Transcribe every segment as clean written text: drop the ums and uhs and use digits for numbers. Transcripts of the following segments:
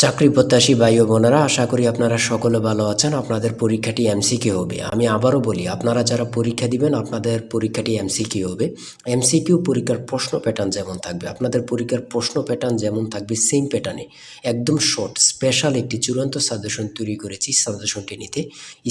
চাকরি প্রত্যাশী ভাই ও বোনেরা, আশা করি আপনারা সকলে ভালো আছেন। আপনাদের পরীক্ষাটি এমসিকিউ হবে। আমি আবারও বলি, আপনারা যারা পরীক্ষা দিবেন আপনাদের পরীক্ষাটি এমসিকিউ হবে। এমসিকিউ পরীক্ষার প্রশ্ন প্যাটার্ন যেমন থাকবে, আপনাদের পরীক্ষার প্রশ্ন প্যাটার্ন যেমন থাকবে সেম প্যাটার্নে একদম শর্ট স্পেশাল একটি চূড়ান্ত সাজেশন তৈরি করেছি। সাজেশনটি নিতে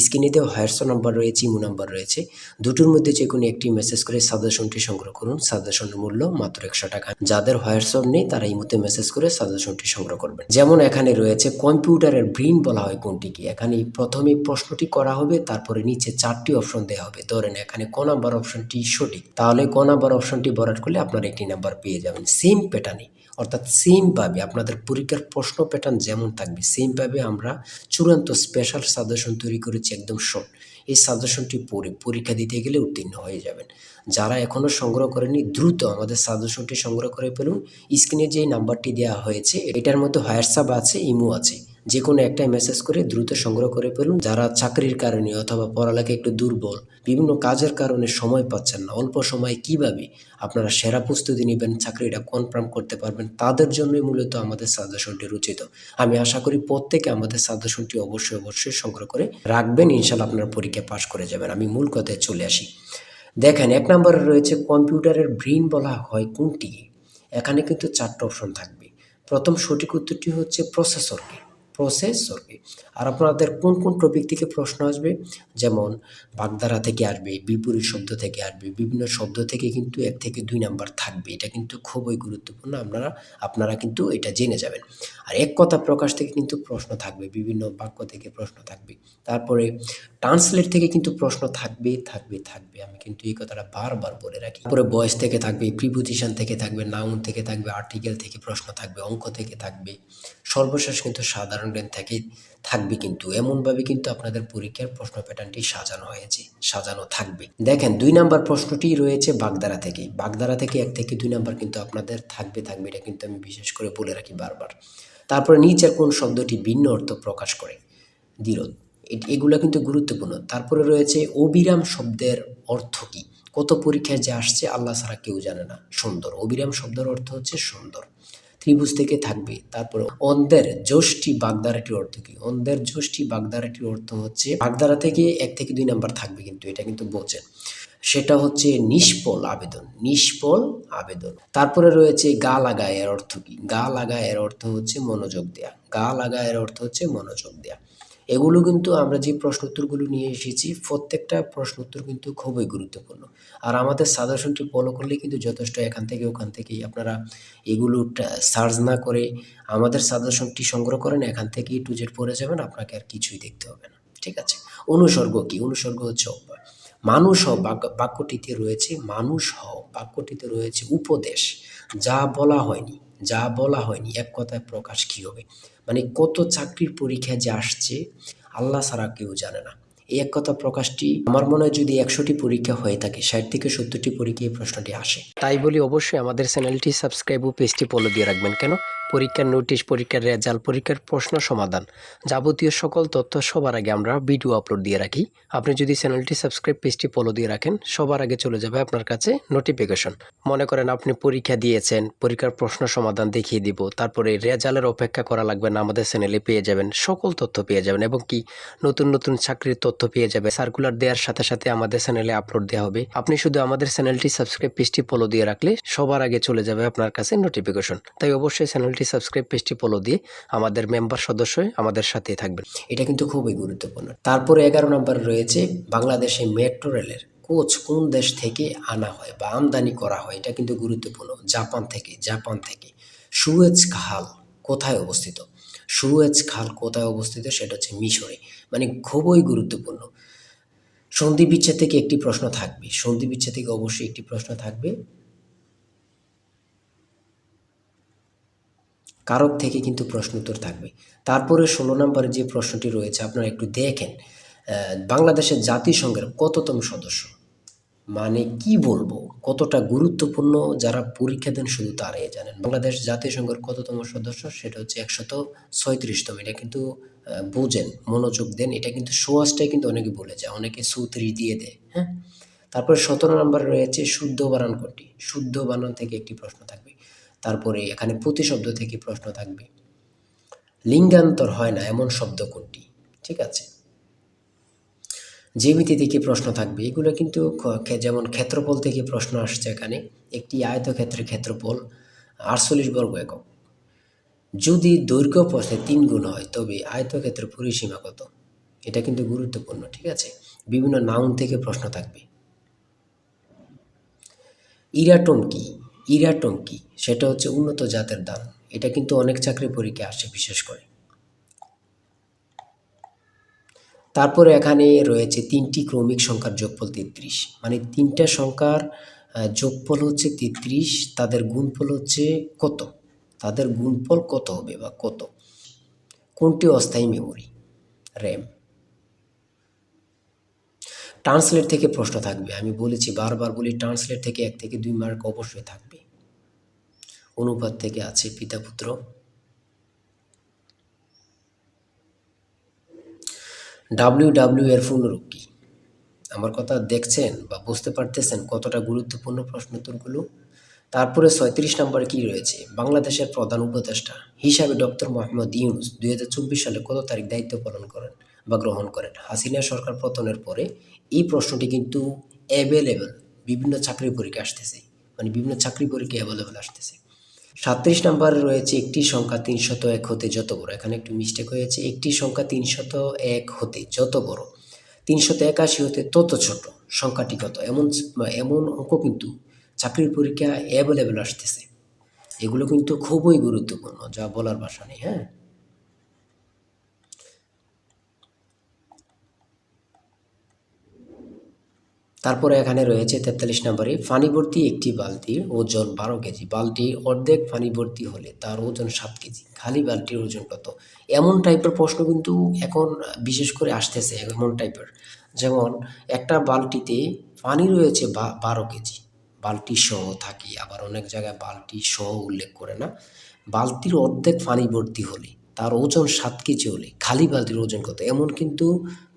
স্ক্রিনে দেওয়া হোয়াটসঅ্যাপ নাম্বার রয়েছে, ইমো নাম্বার রয়েছে, দুটোর মধ্যে যে কোনো একটি মেসেজ করে সাজেশনটি সংগ্রহ করুন। সাজেশনের মূল্য মাত্র 100 টাকা। যাদের হোয়াটসঅ্যাপ নেই তারা ইমোতে মেসেজ করে সাজেশনটি সংগ্রহ করবেন। যেমন এখানে রয়েছে কম্পিউটারের ব্রেইন বলা হয় কোনটিকে। এখানে প্রথমে প্রশ্নটি করা হবে, তারপরে নিচে 4টি অপশন দেওয়া হবে। ধরেন এখানে ক নাম্বার অপশনটি সঠিক, তাহলে ক নাম্বার অপশনটি ভরাট করলে আপনারা একটি নাম্বার পেয়ে যাবেন। সেম প্যাটার্নে, অর্থাৎ সেমভাবে আপনাদের পরীক্ষার প্রশ্ন প্যাটার্ন যেমন থাকবে সেমভাবে আমরা চূড়ান্ত স্পেশাল সাজেশন তৈরি করেছি, একদম শর্ট। এই সাজেশনটি পড়ে পরীক্ষা দিতে গেলে উত্তীর্ণ হয়ে যাবেন। যারা এখনও সংগ্রহ করেনি দ্রুত আমাদের সাজেশনটি সংগ্রহ করে ফেলুন। স্ক্রিনে যেই নাম্বারটি দেওয়া হয়েছে এটার মধ্যে হোয়াটসঅ্যাপ আছে, ইমো আছে, যে কোনো একটাই মেসেজ করে দ্রুত সংগ্রহ করে ফেলুন। যারা চাকরির কারণে অথবা পড়ালেখা একটু দুর্বল, বিভিন্ন কাজের কারণে সময় পাচ্ছেন না, অল্প সময়ে কিভাবে আপনারা সেরা প্রস্তুতি নেবেন, চাকরিটা কনফার্ম করতে পারবেন, তাদের জন্যই মূলত আমাদের সাজেশনটি রচিত। আমি আশা করি প্রত্যেকে আমাদের সাজেশনটি অবশ্যই সংগ্রহ করে রাখবেন। ইনশাল্লাহ আপনারা পরীক্ষা পাশ করে যাবেন। আমি মূল কথায় চলে আসি। দেখেন 1 নম্বরে রয়েছে কম্পিউটারের ব্রেইন বলা হয় কোনটি। এখানে কিন্তু 4টা অপশন থাকবে। প্রথম সঠিক উত্তরটি হচ্ছে প্রসেসরকে। আর আপনাদের কোন কোন টপিক থেকে প্রশ্ন আসবে, যেমন বাগধারা থেকে আসবে, বিপরীত শব্দ থেকে আসবে, বিভিন্ন শব্দ থেকে কিন্তু 1 থেকে 2 নাম্বার থাকবে। এটা কিন্তু খুবই গুরুত্বপূর্ণ, আপনারা কিন্তু এটা জেনে যাবেন। আর এক কথা প্রকাশ থেকে কিন্তু প্রশ্ন থাকবে, বিভিন্ন বাক্য থেকে প্রশ্ন থাকবে। তারপরে ট্রান্সলেট থেকে কিন্তু প্রশ্ন থাকবে। আমি কিন্তু এই কথাটা বারবার বলে রাখি। তারপরে ভয়েস থেকে থাকবে, প্রিপোজিশন থেকে থাকবে, নাউন থেকে থাকবে, আর্টিকেল থেকে প্রশ্ন থাকবে, অঙ্ক থেকে থাকবে, সর্বশেষ কিন্তু সাধারণ জ্ঞান থেকে থাকবে। কিন্তু এমনভাবে কিন্তু আপনাদের পরীক্ষার প্রশ্ন প্যাটার্নটি সাজানো থাকবে। দেখেন 2 নাম্বার প্রশ্নটি রয়েছে বাগধারা থেকে। বাগধারা থেকে 1 থেকে 2 নাম্বার কিন্তু আপনাদের থাকবে। এটা কিন্তু আমি বিশেষ করে বলে রাখি বারবার। তারপরে নিচের কোন শব্দটি ভিন্ন অর্থ প্রকাশ করে, দ্বিরোধ, এগুলা কিন্তু গুরুত্বপূর্ণ। তারপরে রয়েছে অবিরাম শব্দের অর্থ কী। কত পরীক্ষায় যে আসছে আল্লাহ ছাড়া কেউ জানে না। সুন্দর, অবিরাম শব্দের অর্থ হচ্ছে সুন্দর। ত্রিভুজ থেকে থাকবে। তারপরে অন্ধের যষ্টি বাগধারাটির অর্থ কী। অন্ধের যষ্টি বাগধারাটির অর্থ হচ্ছে, বাগধারা থেকে 1 থেকে 2 নাম্বার থাকবে, কিন্তু এটা কিন্তু বোঝেন, সেটা হচ্ছে নিষ্ফল আবেদন। তারপরে রয়েছে গা লাগা, এর অর্থ কী। গা লাগা এর অর্থ হচ্ছে মনোযোগ দেয়া। এগুলো কিন্তু আমরা যে প্রশ্ন উত্তরগুলো নিয়ে এসেছি প্রত্যেকটা প্রশ্ন উত্তর কিন্তু খুবই গুরুত্বপূর্ণ। আর আমাদের সাজেশনটি ফলো করলে কিন্তু যথেষ্ট। এখান থেকে ওখান থেকেই আপনারা এগুলো সার্চ না করে আমাদের সাজেশনটি সংগ্রহ করেন, এখান থেকে টু জেড পড়ে যাবেন, আপনাকে আর কিছুই দেখতে হবে না। ঠিক আছে। অনুসর্গ কী। অনুসর্গ হচ্ছে অভ্যাস। বাক্যটিতে রয়েছে উপদেশ। যা বলা হয়নি এক কথায় প্রকাশ কী হবে। মানে কত চাকরির পরীক্ষায় যে আসছে আল্লাহ ছাড়া কেউ জানে না। এই এক কথা প্রকাশটি আমার মনে হয় যদি 100টি পরীক্ষা হয়ে থাকে 60 থেকে 70টি পরীক্ষায় এই প্রশ্নটি আসে। তাই বলি অবশ্যই আমাদের চ্যানেলটি সাবস্ক্রাইব ও পেজটি ফলো দিয়ে রাখবেন। কেন? পরীক্ষার নোটিশ, পরীক্ষার রেজাল্ট, পরীক্ষার প্রশ্ন সমাধান, যাবতীয় সকল তথ্য সবার আগে আমরা ভিডিও আপলোড দিয়ে রাখি। আপনি যদি চ্যানেলটি সাবস্ক্রাইব, পেজটি ফলো দিয়ে রাখেন, সবার আগে চলে যাবে আপনার কাছে নোটিফিকেশন। মনে করেন আপনি পরীক্ষা দিয়েছেন, পরীক্ষার প্রশ্ন সমাধান দেখিয়ে দিব, তারপরে রেজাল্টের অপেক্ষা করা লাগবে না, আমাদের চ্যানেলে পেয়ে যাবেন, সকল তথ্য পেয়ে যাবেন, এবং কি নতুন চাকরির তথ্য পেয়ে যাবে। সার্কুলার দেওয়ার সাথে সাথে আমাদের চ্যানেলে আপলোড দেওয়া হবে। আপনি শুধু আমাদের চ্যানেলটি সাবস্ক্রাইব, পেজটি ফলো দিয়ে রাখলে সবার আগে চলে যাবে আপনার কাছে নোটিফিকেশন। তাই অবশ্যই চ্যানেলটি সাবস্ক্রাইব, পেজটি ফলো দিয়ে আমাদের মেম্বার সদস্য হয়ে আমাদের সাথেই থাকবেন। এটা কিন্তু খুবই গুরুত্বপূর্ণ। তারপরে 11 নম্বর রয়েছে বাংলাদেশে মেট্রো রেলের কোচ কোন দেশ থেকে আনা হয় বা আমদানি করা হয়। এটা কিন্তু গুরুত্বপূর্ণ। জাপান থেকে। সুয়েজ খাল কোথায় অবস্থিত। সেটা হচ্ছে মিশরে। মানে খুবই গুরুত্বপূর্ণ। সন্ধি বিচ্ছেদ থেকে একটি প্রশ্ন থাকবে। অবশ্যই একটি প্রশ্ন থাকবে। কারক থেকে কিন্তু প্রশ্ন উত্তর থাকবে। তারপরে 16 নম্বরে যে প্রশ্নটি রয়েছে আপনারা একটু দেখেন, বাংলাদেশের জাতিসংঘের কততম সদস্য। মানে কি বলবো, কতটা গুরুত্বপূর্ণ, যারা পরীক্ষা দেন শুধু তারাই জানেন। বাংলাদেশ জাতিসংঘের কততম সদস্য, সেটা হচ্ছে 136তম। এটা কিন্তু বোঝেন, মনোযোগ দেন। এটা কিন্তু সোয়াশটাই কিন্তু অনেকে বলে যায়, অনেকে 34 দিয়ে দেয়। হ্যাঁ। তারপরে 17 নম্বরে রয়েছে শুদ্ধ বানান কোনটি। শুদ্ধ বানান থেকে একটি প্রশ্ন থাকবে। তারপরে এখানে প্রতিশব্দ থেকে প্রশ্ন থাকবে। লিঙ্গান্তর হয় না এমন শব্দ কোনটি? ঠিক আছে, জ্যামিতি থেকে প্রশ্ন থাকবে, এগুলো কিন্তু যেমন ক্ষেত্রফল থেকে প্রশ্ন আসছে এখানে। একটি আয়তক্ষেত্রের ক্ষেত্রফল 48 বর্গ একক। যদি দৈর্ঘ্য প্রস্থে 3 গুণ হয় তবে আয়তক্ষেত্রের পরিসীমা কত? এটা কিন্তু গুরুত্বপূর্ণ। ঠিক আছে, বিভিন্ন নাউন থেকে প্রশ্ন থাকবে। ইরাটোম কি? ইরাটোম কি? সেটা হচ্ছে উন্নত জাতের ধান। এটা কিন্তু অনেক চাকরি পরীক্ষায় আসে বিশেষ করে। তারপরে এখানে রয়েছে 3টি ক্রমিক সংখ্যার যোগফল 33, মানে 3টা সংখ্যার যোগফল হচ্ছে 33, তাদের গুণফল হচ্ছে কত? তাদের গুণফল কত হবে বা কত? কোনটি অস্থায়ী মেমোরি? র্যাম। ট্রান্সলেট থেকে প্রশ্ন থাকবে, আমি বলেছি বারবার বলি, ট্রান্সলেট থেকে 1 থেকে 2 মার্ক অবশ্যই থাকবে। অনুপাত থেকে আছে পিতা পুত্র। ডাব্লিউ এর পূর্ণরূপ কি? আমার কথা দেখছেন বা বুঝতে পারতেছেন কতটা গুরুত্বপূর্ণ প্রশ্ন উত্তরগুলো? তারপরে 36 নম্বরে কি রয়েছে? বাংলাদেশের প্রধান উপদেষ্টা হিসাবে ডক্টর মোহাম্মদ ইউনূস 2024 সালে কত তারিখ দায়িত্ব পালন করেন বা গ্রহণ করেন? হাসিনা সরকার পতনের পরে এই প্রশ্নটি কিন্তু অ্যাভেলেবল, বিভিন্ন চাকরি পরীক্ষা আসতেছে, মানে বিভিন্ন চাকরি পরীক্ষা অ্যাভেলেবল আসতেছে। 37 নম্বরে রয়েছে একটি সংখ্যা 301 হতে যত বড়। এখানে একটু মিস্টেক হয়েছে, একটি সংখ্যা 301 হতে যত বড় 381 হতে তত ছোট সংখ্যাটি কত? এমন এমন অঙ্ক কিন্তু চাকরির পরীক্ষা অ্যাভেলেবল আসতেছে। এগুলো কিন্তু খুবই গুরুত্বপূর্ণ, যা বলার ভাষা নেই। হ্যাঁ, তারপরে এখানে রয়েছে 43 নম্বরে, পানি ভর্তি একটি বালতির ওজন 12 কেজি, বালতির অর্ধেক পানি ভর্তি হলে তার ওজন 7 কেজি, খালি বালতির ওজন কত? এমন টাইপের প্রশ্ন কিন্তু এখন বিশেষ করে আসতেছে, এমন টাইপের। যেমন একটা বালতিতে পানি রয়েছে 12 কেজি, বালতি সহ থাকে, আবার অনেক জায়গায় বালতি সহ উল্লেখ করে না। বালতির অর্ধেক পানি ভর্তি হলে তার ওজন 7 কেজি হলে খালি বালতির ওজন কত? এমন কিন্তু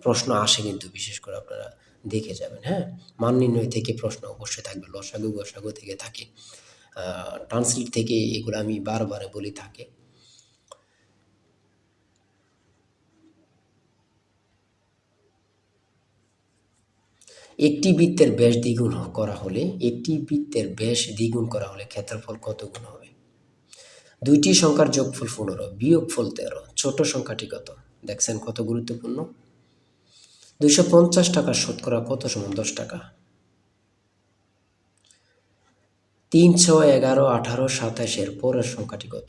প্রশ্ন আসে কিন্তু, বিশেষ করে আপনারা দেখে যাবেন। হ্যাঁ, মান নির্ণয় থেকে প্রশ্ন অবশ্যই থাকবে, লসাগু গসাগু থেকে থাকে, ট্রান্সলেট থেকে, এগুলো আমি বারবার বলি থাকে। একটি বৃত্তের ব্যাস দ্বিগুণ করা হলে, একটি বৃত্তের ব্যাস দ্বিগুণ করা হলে ক্ষেত্রফল কত গুণ হবে? দুইটি সংখ্যার যোগফল 15, বিয়োগফল 13, ছোট সংখ্যাটি কত? দেখছেন কত গুরুত্বপূর্ণ। 250 টাকা শতকরা কত সমান 10 টাকা? 3, 6, 11, 18, 27 এর পরের সংখ্যাটি কত?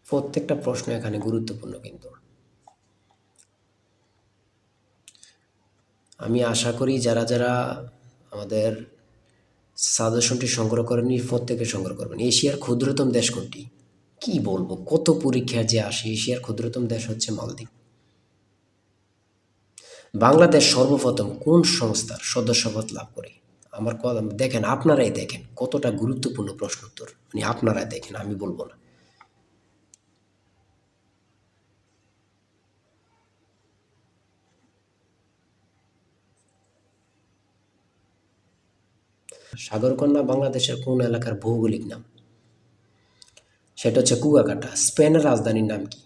প্রত্যেকটা প্রশ্ন এখানে গুরুত্বপূর্ণ কিন্তু। আমি আশা করি যারা যারা আমাদের সাজেশনটি সংগ্রহ করেননি, প্রত্যেকে সংগ্রহ করবেন। এশিয়ার ক্ষুদ্রতম দেশ কোনটি? কি বলবো, কত পরীক্ষা যে আসে। এশিয়ার ক্ষুদ্রতম দেশ হচ্ছে মালদ্বীপ। বাংলাদেশ সর্বপ্রথম কোন সংস্থার সদস্যপদ লাভ করে? আমার কথা দেখেন, আপনারাই দেখেন কতটা গুরুত্বপূর্ণ প্রশ্ন উত্তর, মানে আপনারাই দেখেন, আমি বলবো না। সাগরকন্যা বাংলাদেশের কোন এলাকার ভৌগোলিক নাম? সেটা হচ্ছে কুয়াকাটা। স্পেনের রাজধানীর নাম কি?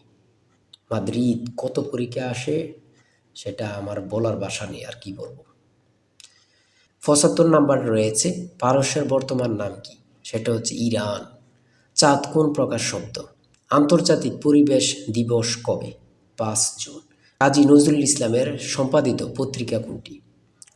মাদ্রিদ। কত পরীক্ষা আসে সেটা আমার বলার ভাষা নেই, আর কি বলবো। 75 নাম্বার রয়েছে, পারস্যের বর্তমান নাম কি? সেটা হচ্ছে ইরান। চাঁদ কোন প্রকার শব্দ? আন্তর্জাতিক পরিবেশ দিবস কবে? 5 জুন। কাজী নজরুল ইসলামের সম্পাদিত পত্রিকা কোনটি?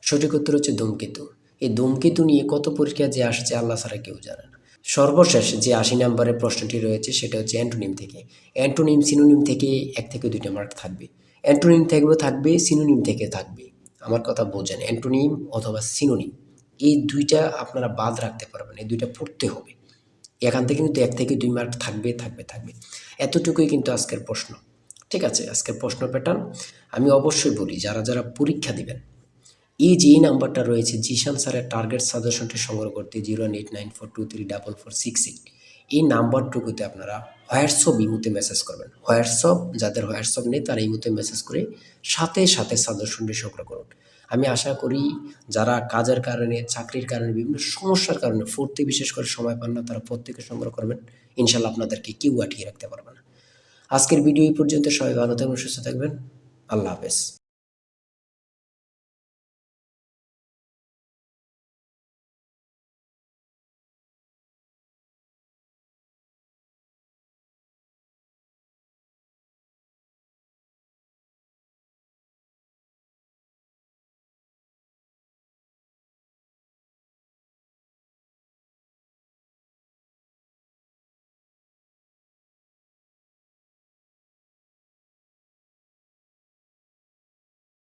সঠিক উত্তর হচ্ছে ধূমকেতু। এই ধূমকেতু নিয়ে কত পরীক্ষা যে আসছে আল্লাহ ছাড়া কেউ জানে না। সর্বশেষ যে 80 নম্বরের প্রশ্নটি রয়েছে সেটা হচ্ছে অ্যান্টোনিম থেকে। অ্যান্টোনিম সিনোনিম থেকে 1 থেকে 2টা মার্ক থাকবে। অ্যান্টোনিম থেকেও থাকবে, সিনোনিম থেকে থাকবে। আমার কথা বোঝেন, অ্যান্টোনিম অথবা সিনোনিম, এই 2টা আপনারা বাদ রাখতে পারবেন, এই 2টা পড়তে হবে। এখান থেকে কিন্তু 1 থেকে 2 মার্ক থাকবে থাকবে থাকবে। এতটুকুই কিন্তু আজকের প্রশ্ন। ঠিক আছে, আজকের প্রশ্ন প্যাটার্ন আমি অবশ্যই বলি, যারা যারা পরীক্ষা দিবেন, এই যে এই নাম্বারটা রয়েছে জিশান স্যারের টার্গেট সাজেশনটি সংগ্রহ করতে 018942388, এই নাম্বারটুকুতে আপনারা হোয়াটসঅ্যাপ ইমুতে মেসেজ করবেন। হোয়াটসঅ্যাপ, যাদের হোয়াটসঅ্যাপ নেই তারা ইমুতে মেসেজ করে সাথে সাথে সাজেশনটি সংগ্রহ করুন। আমি আশা করি যারা কাজের কারণে, চাকরির কারণে, বিভিন্ন সমস্যার কারণে পড়তে বিশেষ করে সময় পান না, তারা প্রত্যেকে সংগ্রহ করবেন। ইনশাল্লাহ আপনাদেরকে কেউ আটকিয়ে রাখতে পারবে না। আজকের ভিডিও এই পর্যন্ত। সবাই ভালো থাকবেন, সুস্থ থাকবেন। আল্লাহ হাফেজ।